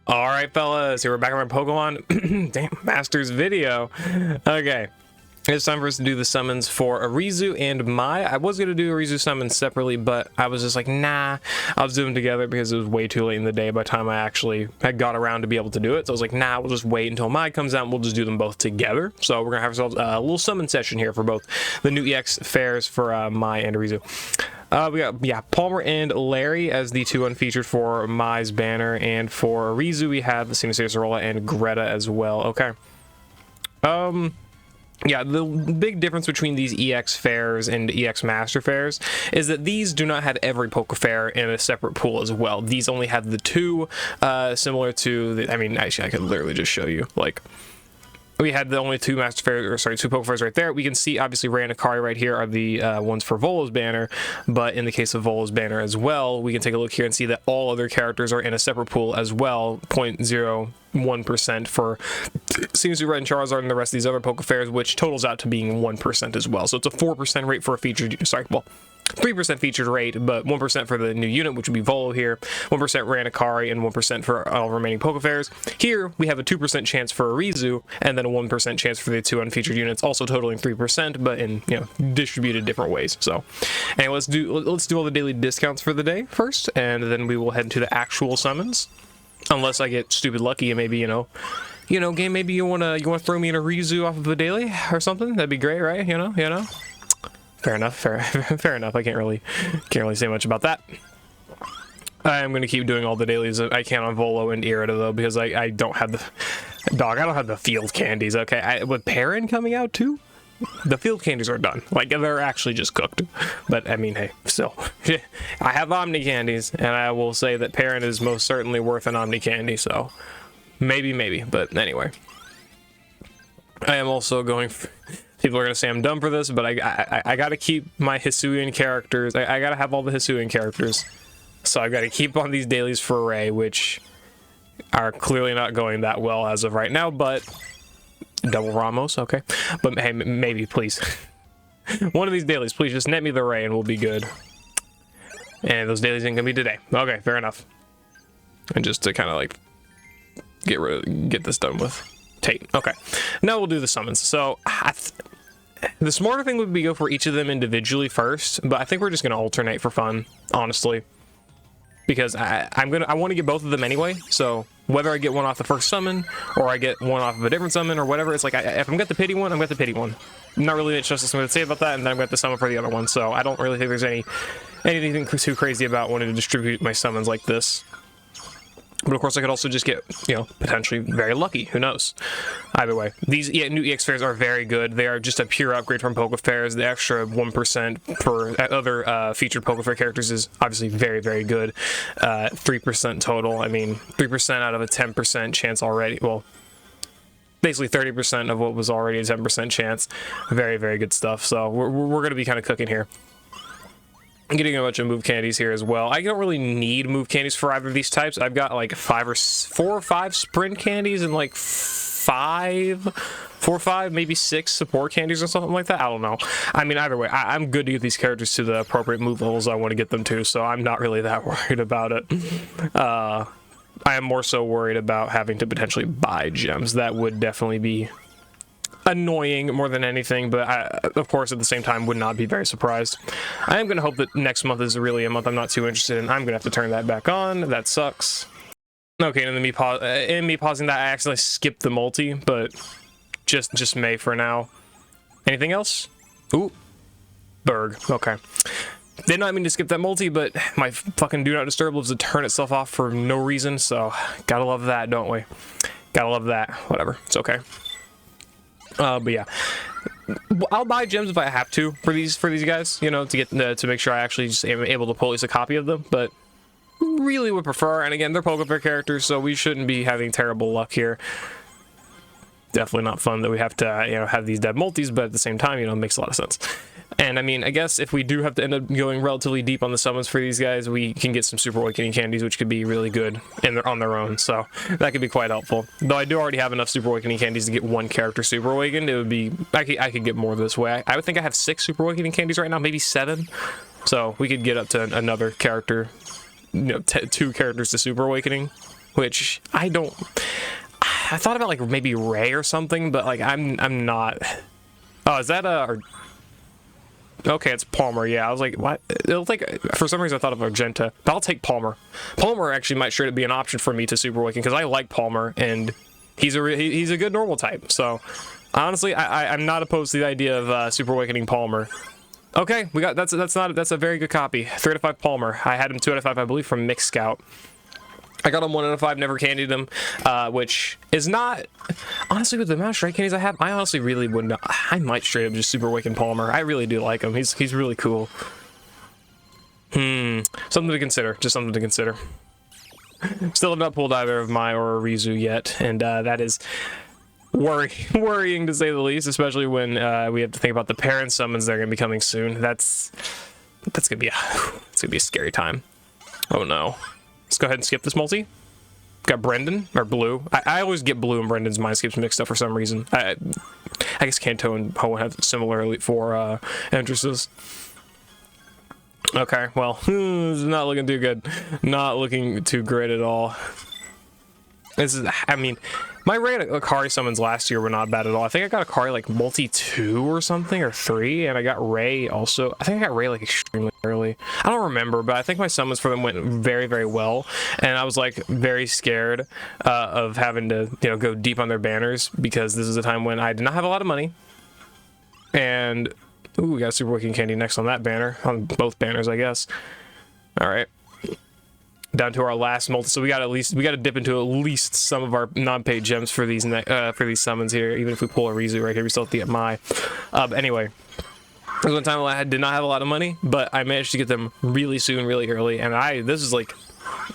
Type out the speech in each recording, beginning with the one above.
All right, fellas, here we're back on our Pokemon damn Masters video. Okay, it's time for us to do the summons for Arisu and Mai. I was gonna do Arisu summons separately, but I was just like, nah, I'll just do them together because it was way too late in the day by the time I actually had got around to be able to do it. So I was like, nah, we'll just wait until Mai comes out and we'll just do them both together. So we're gonna have ourselves a little summon session here for both the new EX fairs for Mai and Arezu. We got, Palmer and Larry as the two unfeatured for Mai's banner, and for Arizu we have the Cinerola and Greta as well. Okay. Yeah, the big difference between these EX fairs and EX Master fairs is that these do not have every Poke Fair in a separate pool as well. These only have the two, similar to the, I mean, actually I could literally just show you, like, we had the only two Master Fairs, or sorry, two Poke Fairs right there. We can see, obviously, Ray and Akari right here are the ones for Volo's banner, but in the case of Volo's banner as well, we can take a look here and see that all other characters are in a separate pool as well, 0.01% for seems to be Red and Charizard and the rest of these other Poke Fairs, which totals out to being 1% as well. So it's a 4% rate for a featured, sorry, well, 3% featured rate, but 1% for the new unit, which would be Volo here, 1% Ray and Akari, and 1% for all remaining Poke Fairs. Here, we have a 2% chance for Arizu, and then a 1% chance for the two unfeatured units, also totaling 3%, but in, you know, distributed different ways. So, anyway, let's do all the daily discounts for the day first, and then we will head to the actual summons. Unless I get stupid lucky and maybe, you know, game, maybe you wanna throw me in a Arizu off of a daily or something. That'd be great, right? You know. Fair enough. Fair enough. I can't really say much about that. I'm gonna keep doing all the dailies I can on Volo and Eriott though, because I don't have the I don't have the field candies. Okay, with Perrin coming out too, the field candies are done. Like, they're actually just cooked. But I mean, hey, still, I have Omni candies, and I will say that Perrin is most certainly worth an Omni candy. So maybe. But anyway, I am also going. People are gonna say I'm dumb for this, but I gotta keep my Hisuian characters. I gotta have all the Hisuian characters, so I gotta keep on these dailies for Ray, which are clearly not going that well as of right now. But double Ramos, okay. But hey, maybe please, one of these dailies, please just net me the Ray, and we'll be good. And those dailies ain't gonna be today. Okay, fair enough. And just to kind of like get this done with. Tate. Okay, now we'll do the summons. So the smarter thing would be go for each of them individually first, but I think we're just gonna alternate for fun, honestly, because I want to get both of them anyway. So whether I get one off the first summon or I get one off of a different summon or whatever, it's like if I'm got the pity one, I'm got the pity one. I'm not really interested in something to say about that, and then I'm got the summon for the other one. So I don't really think there's anything too crazy about wanting to distribute my summons like this. But of course, I could also just get, you know, potentially very lucky. Who knows? Either way, these new EX fairs are very good. They are just a pure upgrade from Poke Fairs. The extra 1% for other featured Poke Fair characters is obviously very good. 3% total. I mean, 3% out of a 10% chance already. Well, basically 30% of what was already a 10% chance. Very good stuff. So we're going to be kind of cooking here. I'm getting a bunch of move candies here as well. I don't really need move candies for either of these types. I've got like 4 or 5 sprint candies and like 4 or 5, maybe 6 support candies or something like that. I don't know. I mean, either way, I'm good to get these characters to the appropriate move levels I want to get them to, so I'm not really that worried about it. I am more so worried about having to potentially buy gems. That would definitely be annoying more than anything, but I, of course, at the same time, would not be very surprised. I am going to hope that next month is really a month I'm not too interested in. I'm going to have to turn that back on. That sucks. Okay, and then me pausing that, I accidentally skipped the multi, but just May for now. Anything else? Ooh, Berg. Okay. Did not mean to skip that multi, but my fucking Do Not Disturb lives to turn itself off for no reason, so gotta love that, don't we? Gotta love that. Whatever. It's okay. But yeah, I'll buy gems if I have to for these guys, you know, to get to make sure I actually just am able to pull at least a copy of them. But really would prefer, and again, they're Poke Fair characters, so we shouldn't be having terrible luck here. Definitely not fun that we have to, you know, have these dead multis, but at the same time, you know, it makes a lot of sense. And I mean, I guess if we do have to end up going relatively deep on the summons for these guys, we can get some Super Awakening candies, which could be really good on their own. So that could be quite helpful. Though I do already have enough Super Awakening candies to get one character Super Awakened. It would be I could get more this way. I would think I have 6 Super Awakening candies right now, maybe 7. So we could get up to another character, you know, 2 characters to Super Awakening. which I thought about like maybe Ray or something, but like I'm not. Oh, is that okay, it's Palmer. Yeah, I was like, what? It'll take, for some reason I thought of Argenta, but I'll take Palmer. Palmer actually might straight up be an option for me to Super Awaken, because I like Palmer, and he's a good normal type. So honestly, I'm not opposed to the idea of Super Awakening Palmer. Okay, we got that's a very good copy. 3 out of 5 Palmer. I had him 2 out of 5, I believe, from Mix Scout. I got him 1 out of 5, never candied him, which is not, honestly, with the amount of strike candies I have, I honestly really wouldn't, I might straight up just Super Awaken Palmer. I really do like him. He's really cool. Something to consider. Just something to consider. Still have not pulled either of Mai or Arezu yet, and that is worrying to say the least, especially when we have to think about the parent summons that are going to be coming soon. That's gonna be a scary time. Oh no. Let's go ahead and skip this multi. Got Brendan, or Blue. I always get Blue and Brendan's Mindscapes mixed up for some reason. I guess Kanto and Hoenn have similar Elite Four entrances. Okay, well, this is not looking too good. Not looking too great at all. This is, I mean, my Ray Akari summons last year were not bad at all. I think I got Akari like multi 2 or something, or 3, and I got Ray also. I think I got Ray like extremely early. I don't remember, but I think my summons for them went very, very well, and I was like very scared of having to, you know, go deep on their banners, because this is a time when I did not have a lot of money. And ooh, we got a Super Awakening candy next on that banner, on both banners, I guess. All right. Down to our last multi, so we got to dip into at least some of our non-paid gems for these summons here. Even if we pull a Arisu right here, we still have to get Mai. Anyway, there was one time I did not have a lot of money, but I managed to get them really soon, really early, and this is like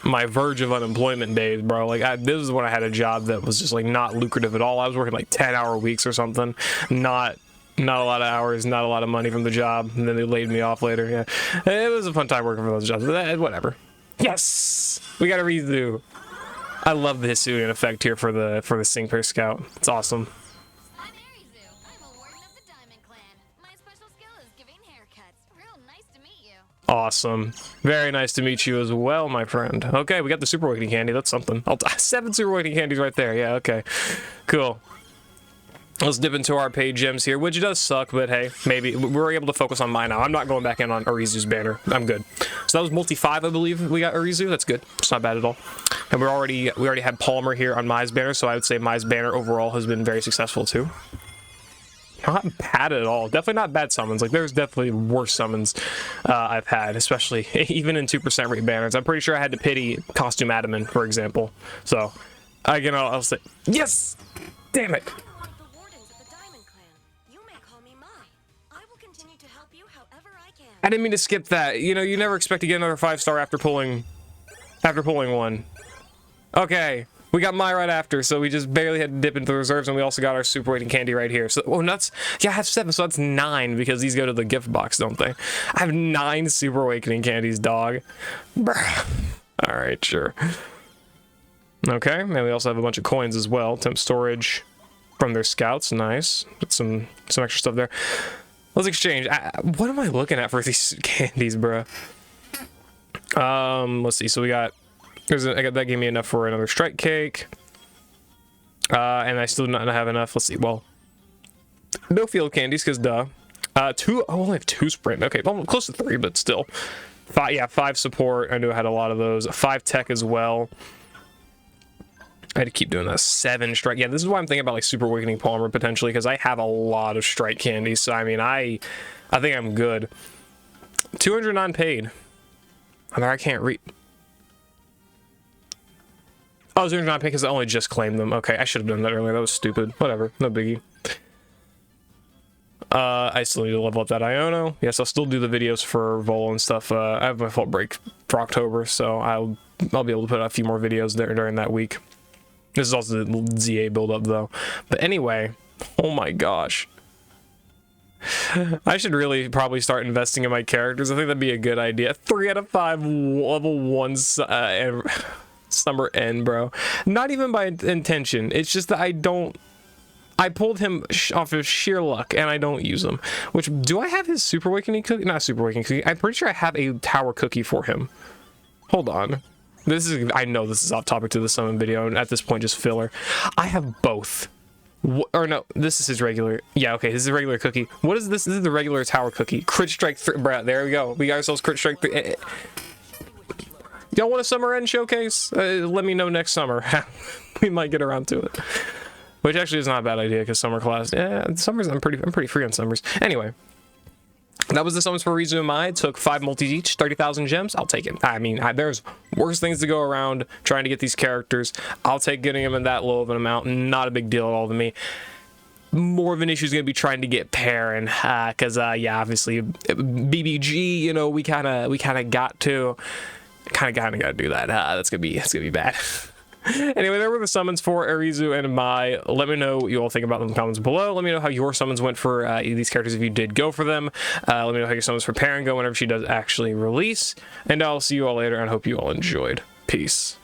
my verge of unemployment days, bro. Like this is when I had a job that was just like not lucrative at all. I was working like 10-hour weeks or something, not a lot of hours, not a lot of money from the job, and then they laid me off later. Yeah, it was a fun time working for those jobs, but whatever. Yes, we got a Arisu. I love the Hisuian effect here for the Singpair Scout. It's awesome. I'm Arezu. I'm a warden of the Diamond Clan. My special skill is giving haircuts. Real nice to meet you. Awesome. Very nice to meet you as well, my friend. Okay, we got the Super Awakening candy. That's something. 7 Super Awakening candies right there. Yeah, okay. Cool. Let's dip into our paid gems here, which does suck, but hey, maybe we're able to focus on mine now. I'm not going back in on Arizu's banner. I'm good. So that was multi 5, I believe we got Arizu. That's good. It's not bad at all. And we already had Palmer here on Mai's banner, so I would say Mai's banner overall has been very successful too. Not bad at all. Definitely not bad summons. Like there's definitely worse summons I've had, especially even in 2% rate banners. I'm pretty sure I had to pity Costume Adamant, for example. So I'll say yes. Damn it. I didn't mean to skip that. You know, you never expect to get another 5-star after pulling one. Okay, we got Mai right after, so we just barely had to dip into the reserves, and we also got our Super Awakening candy right here. So, oh, nuts. Yeah, I have 7, so that's 9, because these go to the gift box, don't they? I have 9 Super Awakening candies, dog. Bruh. Alright, sure. Okay, and we also have a bunch of coins as well. Temp storage from their scouts, nice. Got some extra stuff there. Let's exchange. What am I looking at for these candies, bro? Let's see. So we got. That gave me enough for another strike cake. And I still do not have enough. Let's see. Well, no field candies, because duh. 2. I only have 2 sprint. Okay, well, close to 3, but still. 5. Yeah, 5 support. I knew I had a lot of those. 5 tech as well. I had to keep doing that. 7 strike. Yeah, this is why I'm thinking about like Super Awakening Palmer potentially, because I have a lot of strike candies. So I mean, I think I'm good. 200 non-paid. I mean, I can't read. Oh, 200 non-paid because I only just claimed them. Okay, I should have done that earlier. That was stupid. Whatever, no biggie. I still need to level up that Iono. Yes, I'll still do the videos for Vol and stuff. I have my full break for October, so I'll be able to put out a few more videos there during that week. This is also the ZA build-up, though. But anyway, oh my gosh. I should really probably start investing in my characters. I think that'd be a good idea. 3 out of 5 level 1 Summer End, bro. Not even by intention. It's just that I pulled him off of sheer luck, and I don't use him. Which, do I have his Super Awakening cookie? Not Super Awakening cookie. I'm pretty sure I have a Tower cookie for him. Hold on. This is, I know this is off topic to the summon video, and at this point just filler. I have both. Or no, this is his regular. Yeah, okay, this is a regular cookie. What is this? This is the regular tower cookie. Crit Strike 3. Bruh, there we go. We got ourselves Crit Strike 3. Y'all want a summer end showcase? Let me know next summer. We might get around to it. Which actually is not a bad idea, because summer class. Yeah, summers, I'm pretty free on summers. Anyway. That was the summons for Arisu and Mai. Took 5 multis each, 30,000 gems. I'll take it. I mean, there's worse things to go around trying to get these characters. I'll take getting them in that low of an amount. Not a big deal at all to me. More of an issue is going to be trying to get pairing, because yeah, obviously BBG, you know, we kind of got to do that. That's gonna be bad. Anyway, there were the summons for Arisu and Mai. Let me know what you all think about them in the comments below. Let me know how your summons went for these characters if you did go for them. Let me know how your summons for Paren go whenever she does actually release. And I'll see you all later, and I hope you all enjoyed. Peace.